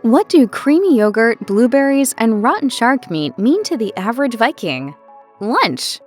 What do creamy yogurt, blueberries, and rotten shark meat mean to the average Viking? Lunch!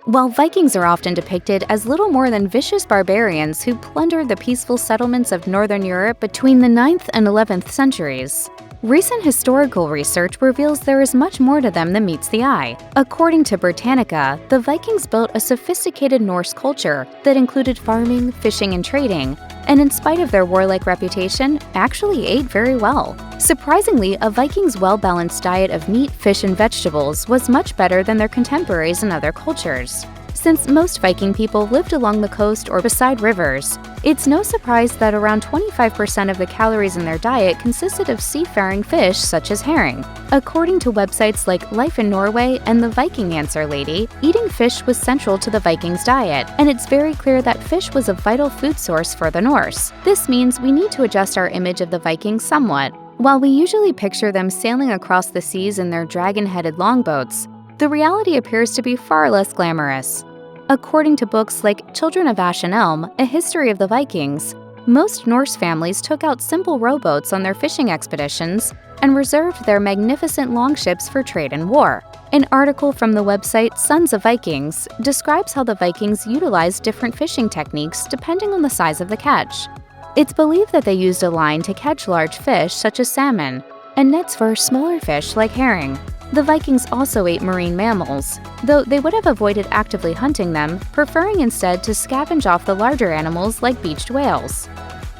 While Vikings are often depicted as little more than vicious barbarians who plundered the peaceful settlements of northern Europe between the 9th and 11th centuries, recent historical research reveals there is much more to them than meets the eye. According to Britannica, the Vikings built a sophisticated Norse culture that included farming, fishing, and trading, and in spite of their warlike reputation, actually ate very well. Surprisingly, a Vikings' well-balanced diet of meat, fish, and vegetables was much better than their contemporaries in other cultures. Since most Viking people lived along the coast or beside rivers, it's no surprise that around 25% of the calories in their diet consisted of seafaring fish such as herring. According to websites like Life in Norway and the Viking Answer Lady, eating fish was central to the Vikings' diet, and it's very clear that fish was a vital food source for the Norse. This means we need to adjust our image of the Vikings somewhat. While we usually picture them sailing across the seas in their dragon-headed longboats, the reality appears to be far less glamorous. According to books like Children of Ash and Elm, A History of the Vikings, most Norse families took out simple rowboats on their fishing expeditions and reserved their magnificent longships for trade and war. An article from the website Sons of Vikings describes how the Vikings utilized different fishing techniques depending on the size of the catch. It's believed that they used a line to catch large fish such as salmon, and nets for smaller fish like herring. The Vikings also ate marine mammals, though they would have avoided actively hunting them, preferring instead to scavenge off the larger animals like beached whales.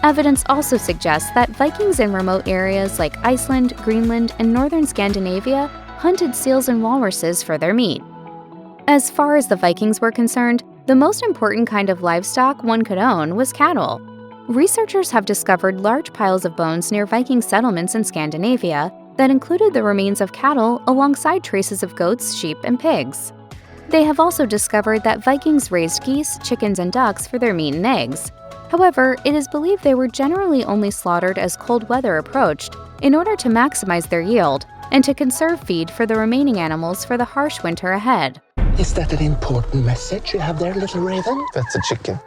Evidence also suggests that Vikings in remote areas like Iceland, Greenland, and northern Scandinavia hunted seals and walruses for their meat. As far as the Vikings were concerned, the most important kind of livestock one could own was cattle. Researchers have discovered large piles of bones near Viking settlements in Scandinavia that included the remains of cattle alongside traces of goats, sheep, and pigs. They have also discovered that Vikings raised geese, chickens, and ducks for their meat and eggs. However, it is believed they were generally only slaughtered as cold weather approached in order to maximize their yield and to conserve feed for the remaining animals for the harsh winter ahead. Is that an important message you have there, little raven? That's a chicken.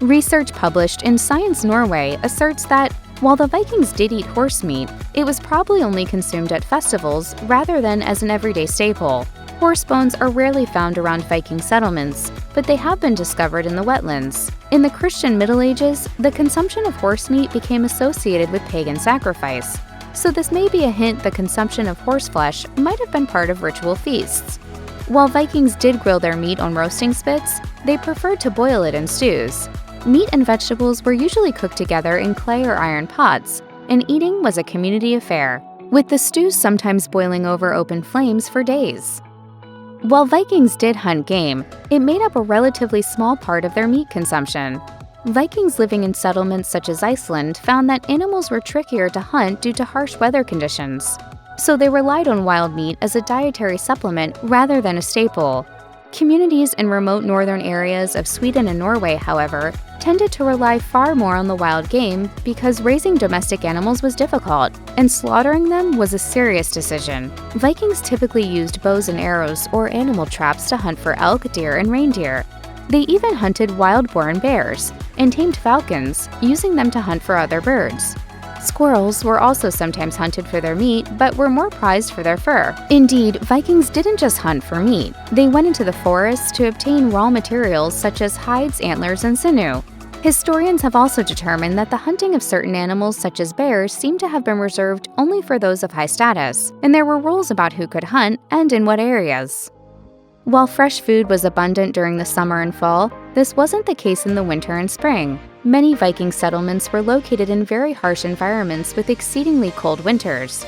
Research published in Science Norway asserts that while the Vikings did eat horse meat, it was probably only consumed at festivals rather than as an everyday staple. Horse bones are rarely found around Viking settlements, but they have been discovered in the wetlands. In the Christian Middle Ages, the consumption of horse meat became associated with pagan sacrifice, so this may be a hint the consumption of horse flesh might have been part of ritual feasts. While Vikings did grill their meat on roasting spits, they preferred to boil it in stews. Meat and vegetables were usually cooked together in clay or iron pots, and eating was a community affair, with the stews sometimes boiling over open flames for days. While Vikings did hunt game, it made up a relatively small part of their meat consumption. Vikings living in settlements such as Iceland found that animals were trickier to hunt due to harsh weather conditions, so they relied on wild meat as a dietary supplement rather than a staple. Communities in remote northern areas of Sweden and Norway, however, tended to rely far more on the wild game because raising domestic animals was difficult, and slaughtering them was a serious decision. Vikings typically used bows and arrows or animal traps to hunt for elk, deer, and reindeer. They even hunted wild boar and bears, and tamed falcons, using them to hunt for other birds. Squirrels were also sometimes hunted for their meat, but were more prized for their fur. Indeed, Vikings didn't just hunt for meat. They went into the forests to obtain raw materials such as hides, antlers, and sinew. Historians have also determined that the hunting of certain animals such as bears seemed to have been reserved only for those of high status, and there were rules about who could hunt and in what areas. While fresh food was abundant during the summer and fall, this wasn't the case in the winter and spring. Many Viking settlements were located in very harsh environments with exceedingly cold winters.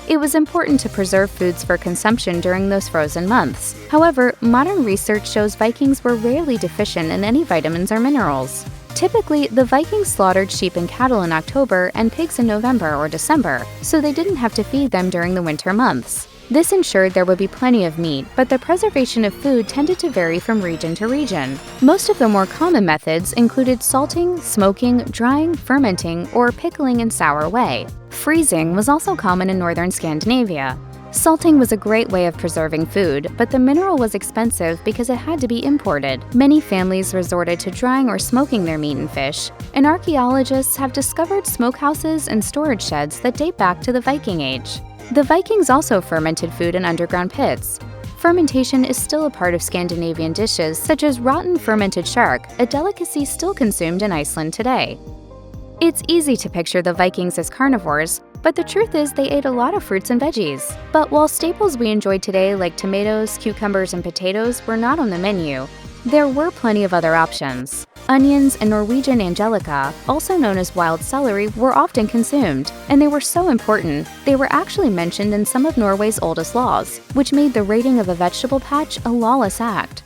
It was important to preserve foods for consumption during those frozen months. However, modern research shows Vikings were rarely deficient in any vitamins or minerals. Typically, the Vikings slaughtered sheep and cattle in October and pigs in November or December, so they didn't have to feed them during the winter months. This ensured there would be plenty of meat, but the preservation of food tended to vary from region to region. Most of the more common methods included salting, smoking, drying, fermenting, or pickling in sour way. Freezing was also common in northern Scandinavia. Salting was a great way of preserving food, but the mineral was expensive because it had to be imported. Many families resorted to drying or smoking their meat and fish, and archaeologists have discovered smokehouses and storage sheds that date back to the Viking Age. The Vikings also fermented food in underground pits. Fermentation is still a part of Scandinavian dishes such as rotten fermented shark, a delicacy still consumed in Iceland today. It's easy to picture the Vikings as carnivores, but the truth is they ate a lot of fruits and veggies. But while staples we enjoy today like tomatoes, cucumbers, and potatoes were not on the menu, there were plenty of other options. Onions and Norwegian angelica, also known as wild celery, were often consumed, and they were so important, they were actually mentioned in some of Norway's oldest laws, which made the raiding of a vegetable patch a lawless act.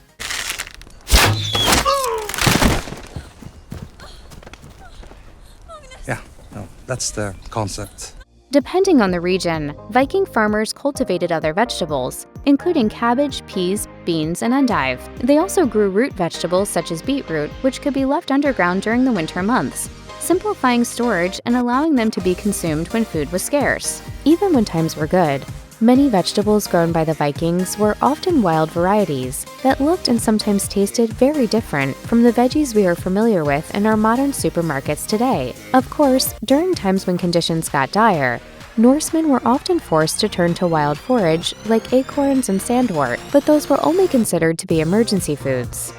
Yeah, no, that's the concept. Depending on the region, Viking farmers cultivated other vegetables, including cabbage, peas, beans, and endive. They also grew root vegetables such as beetroot, which could be left underground during the winter months, simplifying storage and allowing them to be consumed when food was scarce. Even when times were good, many vegetables grown by the Vikings were often wild varieties that looked and sometimes tasted very different from the veggies we are familiar with in our modern supermarkets today. Of course, during times when conditions got dire, Norsemen were often forced to turn to wild forage like acorns and sandwort, but those were only considered to be emergency foods.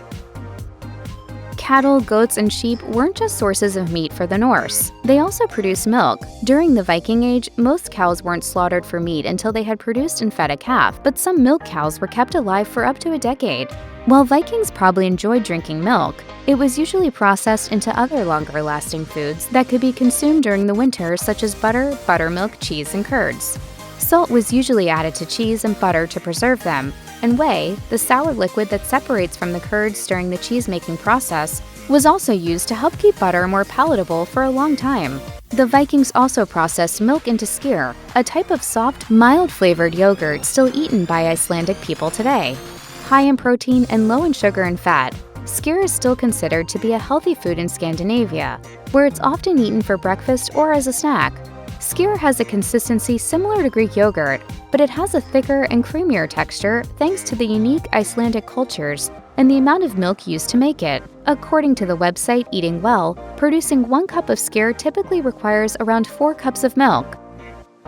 Cattle, goats, and sheep weren't just sources of meat for the Norse. They also produced milk. During the Viking Age, most cows weren't slaughtered for meat until they had produced and fed a calf, but some milk cows were kept alive for up to a decade. While Vikings probably enjoyed drinking milk, it was usually processed into other longer-lasting foods that could be consumed during the winter, such as butter, buttermilk, cheese, and curds. Salt was usually added to cheese and butter to preserve them, and whey, the sour liquid that separates from the curds during the cheese-making process, was also used to help keep butter more palatable for a long time. The Vikings also processed milk into skyr, a type of soft, mild-flavored yogurt still eaten by Icelandic people today. High in protein and low in sugar and fat, skyr is still considered to be a healthy food in Scandinavia, where it's often eaten for breakfast or as a snack. Skyr has a consistency similar to Greek yogurt, but it has a thicker and creamier texture thanks to the unique Icelandic cultures and the amount of milk used to make it. According to the website Eating Well, producing 1 cup of skyr typically requires around 4 cups of milk.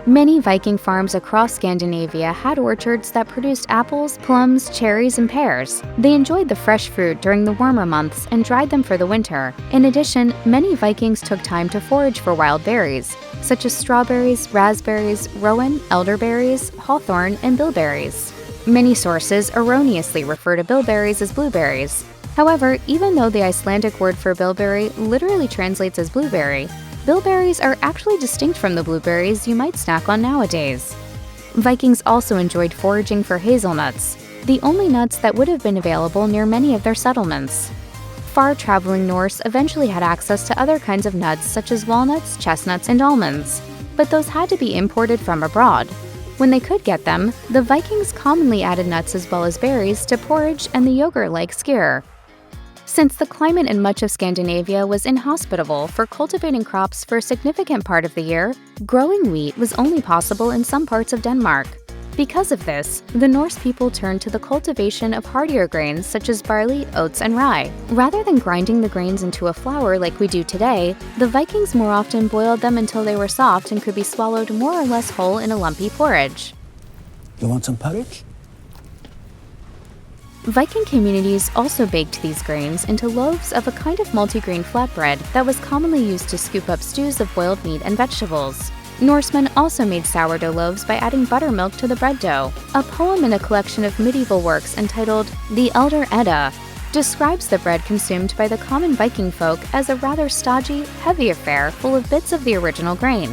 Many Viking farms across Scandinavia had orchards that produced apples, plums, cherries, and pears. They enjoyed the fresh fruit during the warmer months and dried them for the winter. In addition, many Vikings took time to forage for wild berries, such as strawberries, raspberries, rowan, elderberries, hawthorn, and bilberries. Many sources erroneously refer to bilberries as blueberries. However, even though the Icelandic word for bilberry literally translates as blueberry, bilberries are actually distinct from the blueberries you might snack on nowadays. Vikings also enjoyed foraging for hazelnuts, the only nuts that would have been available near many of their settlements. Far-traveling Norse eventually had access to other kinds of nuts such as walnuts, chestnuts, and almonds, but those had to be imported from abroad. When they could get them, the Vikings commonly added nuts as well as berries to porridge and the yogurt-like skyr. Since the climate in much of Scandinavia was inhospitable for cultivating crops for a significant part of the year, growing wheat was only possible in some parts of Denmark. Because of this, the Norse people turned to the cultivation of hardier grains such as barley, oats, and rye. Rather than grinding the grains into a flour like we do today, the Vikings more often boiled them until they were soft and could be swallowed more or less whole in a lumpy porridge. You want some porridge? Viking communities also baked these grains into loaves of a kind of multigrain flatbread that was commonly used to scoop up stews of boiled meat and vegetables. Norsemen also made sourdough loaves by adding buttermilk to the bread dough. A poem in a collection of medieval works entitled The Elder Edda describes the bread consumed by the common Viking folk as a rather stodgy, heavy affair full of bits of the original grain.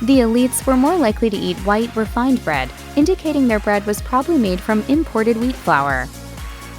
The elites were more likely to eat white, refined bread, indicating their bread was probably made from imported wheat flour.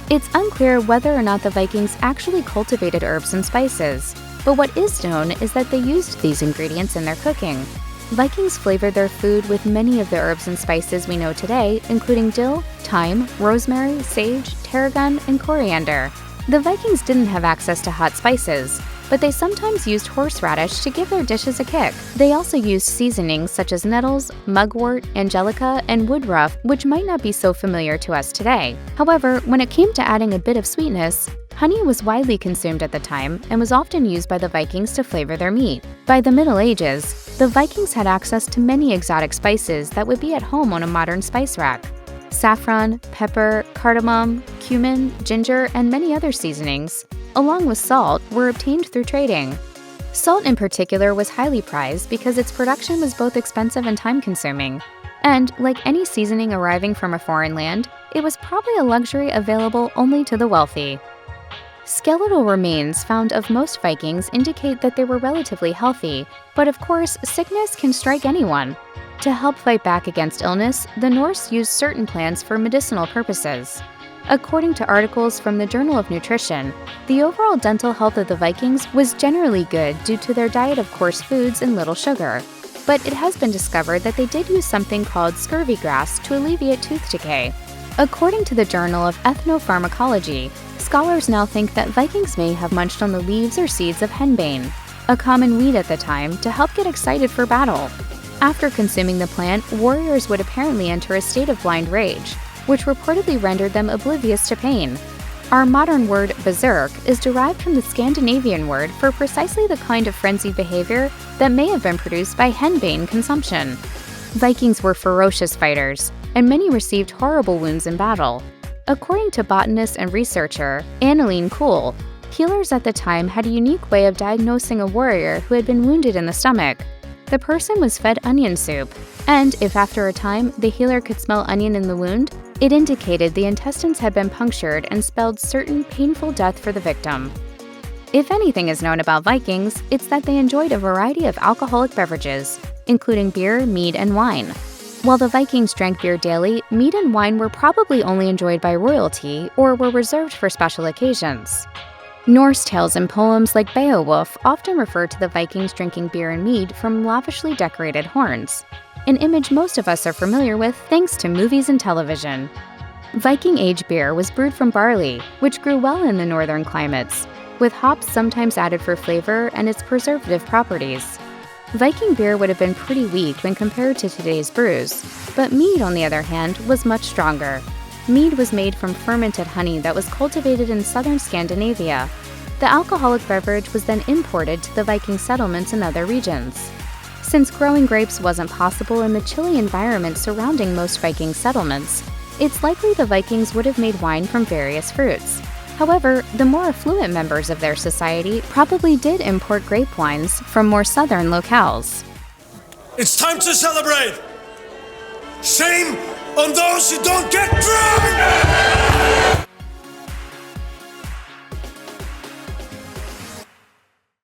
It's unclear whether or not the Vikings actually cultivated herbs and spices, but what is known is that they used these ingredients in their cooking. Vikings flavored their food with many of the herbs and spices we know today, including dill, thyme, rosemary, sage, tarragon, and coriander. The Vikings didn't have access to hot spices, but they sometimes used horseradish to give their dishes a kick. They also used seasonings such as nettles, mugwort, angelica, and woodruff, which might not be so familiar to us today. However, when it came to adding a bit of sweetness, honey was widely consumed at the time and was often used by the Vikings to flavor their meat. By the Middle Ages, the Vikings had access to many exotic spices that would be at home on a modern spice rack. Saffron, pepper, cardamom, cumin, ginger, and many other seasonings, along with salt, were obtained through trading. Salt in particular was highly prized because its production was both expensive and time-consuming. And, like any seasoning arriving from a foreign land, it was probably a luxury available only to the wealthy. Skeletal remains found of most Vikings indicate that they were relatively healthy, but of course, sickness can strike anyone. To help fight back against illness, the Norse used certain plants for medicinal purposes. According to articles from the Journal of Nutrition, the overall dental health of the Vikings was generally good due to their diet of coarse foods and little sugar. But it has been discovered that they did use something called scurvy grass to alleviate tooth decay. According to the Journal of Ethnopharmacology, scholars now think that Vikings may have munched on the leaves or seeds of henbane, a common weed at the time, to help get excited for battle. After consuming the plant, warriors would apparently enter a state of blind rage, which reportedly rendered them oblivious to pain. Our modern word berserk is derived from the Scandinavian word for precisely the kind of frenzied behavior that may have been produced by henbane consumption. Vikings were ferocious fighters, and many received horrible wounds in battle. According to botanist and researcher Annelien Kuhl, healers at the time had a unique way of diagnosing a warrior who had been wounded in the stomach. The person was fed onion soup, and if after a time the healer could smell onion in the wound, it indicated the intestines had been punctured and spelled certain painful death for the victim. If anything is known about Vikings, it's that they enjoyed a variety of alcoholic beverages, including beer, mead, and wine. While the Vikings drank beer daily, mead and wine were probably only enjoyed by royalty or were reserved for special occasions. Norse tales and poems like Beowulf often refer to the Vikings drinking beer and mead from lavishly decorated horns, an image most of us are familiar with thanks to movies and television. Viking-age beer was brewed from barley, which grew well in the northern climates, with hops sometimes added for flavor and its preservative properties. Viking beer would have been pretty weak when compared to today's brews, but mead, on the other hand, was much stronger. Mead was made from fermented honey that was cultivated in southern Scandinavia. The alcoholic beverage was then imported to the Viking settlements in other regions. Since growing grapes wasn't possible in the chilly environment surrounding most Viking settlements, it's likely the Vikings would have made wine from various fruits. However, the more affluent members of their society probably did import grape wines from more southern locales. It's time to celebrate! Shame on those who don't get drunk!